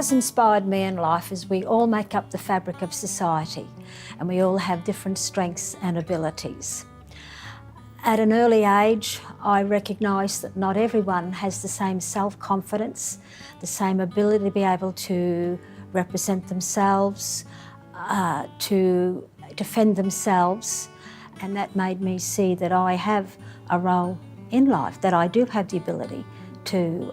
has inspired me in life is we all make up the fabric of society and we all have different strengths and abilities. At an early age, I recognised that not everyone has the same self-confidence, the same ability to be able to represent themselves, to defend themselves, and that made me see that I have a role in life, that I do have the ability to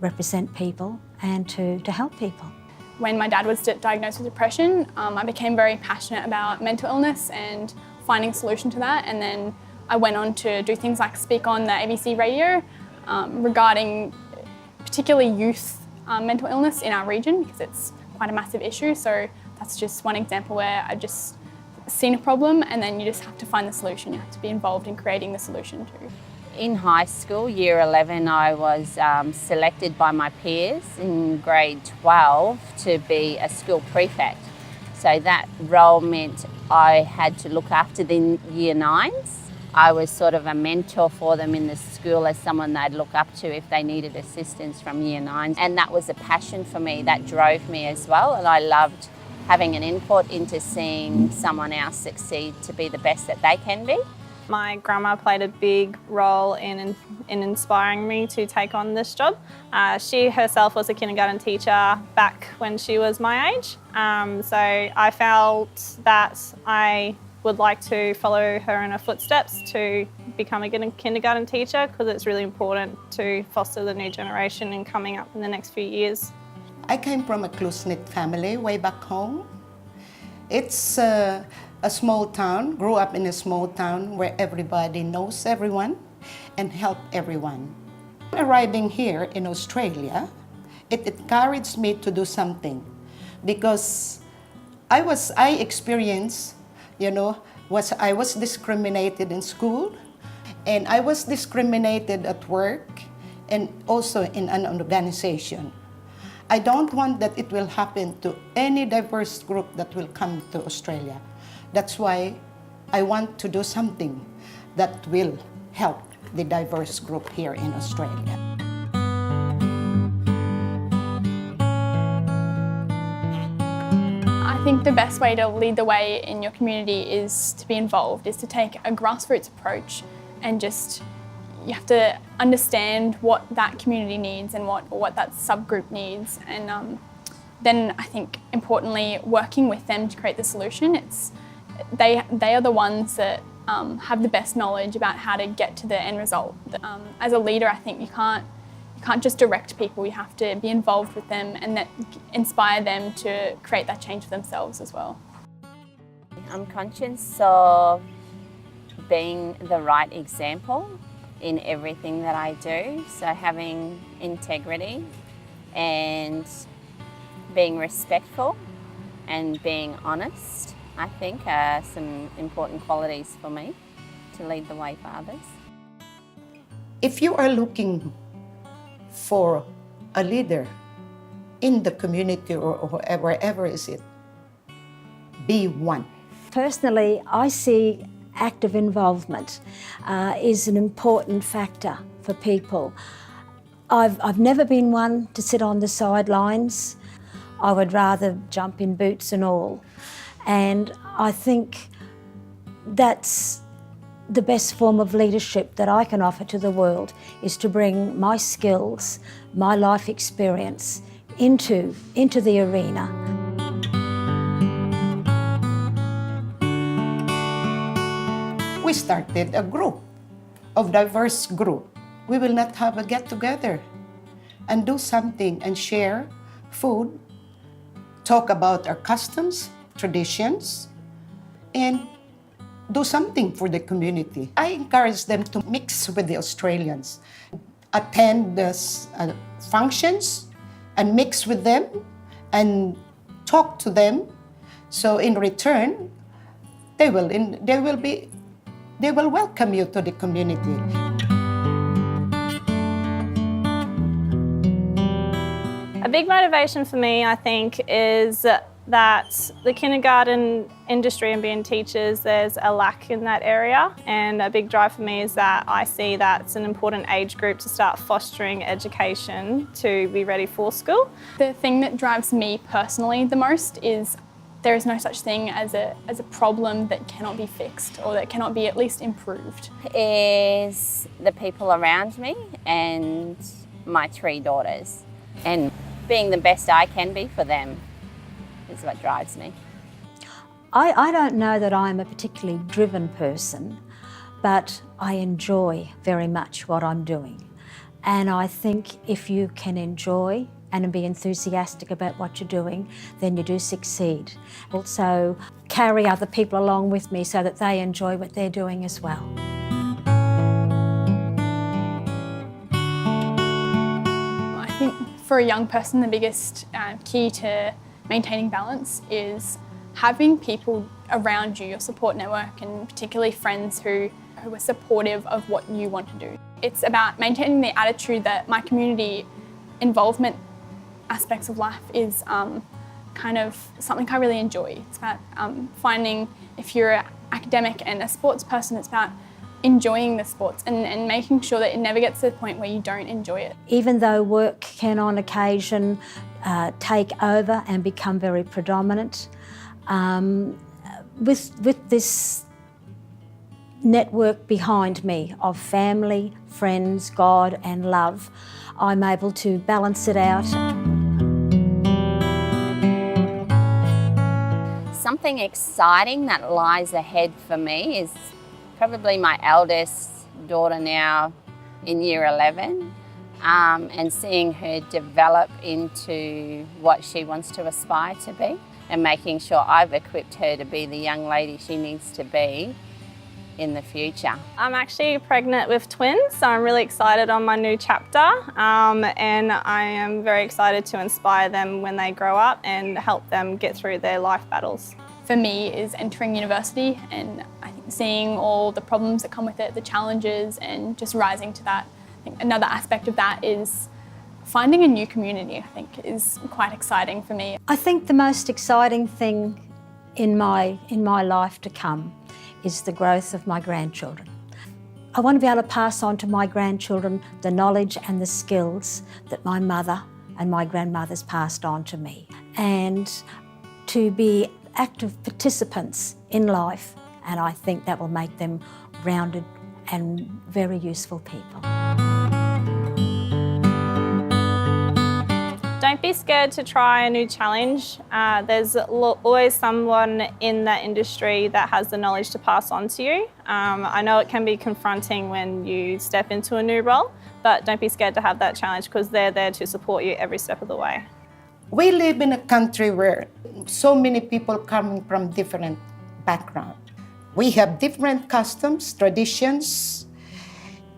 represent people and to help people. When my dad was diagnosed with depression, I became very passionate about mental illness and finding a solution to that, and then I went on to do things like speak on the ABC radio regarding particularly youth mental illness in our region, because it's quite a massive issue. So that's just one example where I've just seen a problem and then you just have to find the solution. You have to be involved in creating the solution too. In high school, year 11, I was selected by my peers in grade 12 to be a school prefect. So that role meant I had to look after the year 9s. I was sort of a mentor for them in the school, as someone they'd look up to if they needed assistance from year 9s. And that was a passion for me, that drove me as well. And I loved having an input into seeing someone else succeed to be the best that they can be. My grandma played a big role in inspiring me to take on this job. She herself was a kindergarten teacher back when she was my age, so I felt that I would like to follow her in her footsteps to become a kindergarten teacher, because it's really important to foster the new generation in coming up in the next few years. I came from a close-knit family way back home. It's a small town, grew up in a small town where everybody knows everyone and help everyone. Arriving here in Australia, it encouraged me to do something, because I experienced, I was discriminated in school, and I was discriminated at work and also in an organization. I don't want that it will happen to any diverse group that will come to Australia. That's why I want to do something that will help the diverse group here in Australia. I think the best way to lead the way in your community is to be involved, is to take a grassroots approach, and you have to understand what that community needs and what that subgroup needs, and then I think importantly working with them to create the solution. They are the ones that have the best knowledge about how to get to the end result. As a leader, I think you can't just direct people. You have to be involved with them and inspire them to create that change for themselves as well. I'm conscious of being the right example in everything that I do. So having integrity and being respectful and being honest, I think, are some important qualities for me to lead the way for others. If you are looking for a leader in the community or wherever is it, be one. Personally, I see active involvement is an important factor for people. I've never been one to sit on the sidelines. I would rather jump in boots and all. And I think that's the best form of leadership that I can offer to the world, is to bring my skills, my life experience into the arena. We started a group of diverse group. We will not have a get-together and do something and share food, talk about our customs, traditions, and do something for the community. I encourage them to mix with the Australians, attend the functions and mix with them and talk to them. So in return, they will welcome you to the community. A big motivation for me, I think, is that the kindergarten industry and being teachers, there's a lack in that area, and a big drive for me is that I see that it's an important age group to start fostering education to be ready for school. The thing that drives me personally the most is there is no such thing as a problem that cannot be fixed or that cannot be at least improved. Is the people around me and my 3 daughters, and being the best I can be for them is what drives me. I don't know that I'm a particularly driven person, but I enjoy very much what I'm doing. And I think if you can enjoy and be enthusiastic about what you're doing, then you do succeed. Also, carry other people along with me so that they enjoy what they're doing as well. I think for a young person, the biggest key to maintaining balance is having people around you, your support network, and particularly friends who are supportive of what you want to do. It's about maintaining the attitude that my community involvement aspects of life is kind of something I really enjoy. It's about finding, if you're an academic and a sports person, it's about enjoying the sports and making sure that it never gets to the point where you don't enjoy it. Even though work can on occasion take over and become very predominant, with this network behind me of family, friends, God and love, I'm able to balance it out. Something exciting that lies ahead for me is probably my eldest daughter now in year 11, and seeing her develop into what she wants to aspire to be, and making sure I've equipped her to be the young lady she needs to be in the future. I'm actually pregnant with twins, so I'm really excited on my new chapter, and I am very excited to inspire them when they grow up and help them get through their life battles. For me is entering university, and I think seeing all the problems that come with it, the challenges, and just rising to that. I think another aspect of that is finding a new community, I think, is quite exciting for me. I think the most exciting thing in my life to come is the growth of my grandchildren. I want to be able to pass on to my grandchildren the knowledge and the skills that my mother and my grandmothers passed on to me, and to be active participants in life, and I think that will make them rounded and very useful people. Don't be scared to try a new challenge. There's always someone in that industry that has the knowledge to pass on to you. I know it can be confronting when you step into a new role, but don't be scared to have that challenge, because they're there to support you every step of the way. We live in a country where so many people coming from different backgrounds. We have different customs, traditions,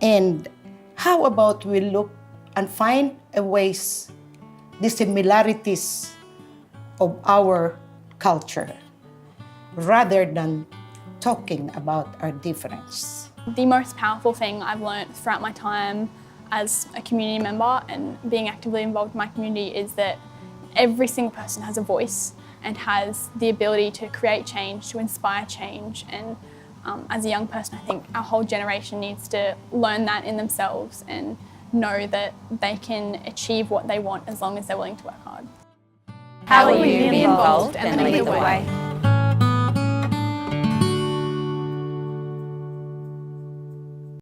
and how about we look and find a ways, the similarities of our culture, rather than talking about our difference. The most powerful thing I've learned throughout my time as a community member and being actively involved in my community is that every single person has a voice and has the ability to create change, to inspire change. And as a young person, I think our whole generation needs to learn that in themselves and know that they can achieve what they want as long as they're willing to work hard. How will you be involved and lead the way?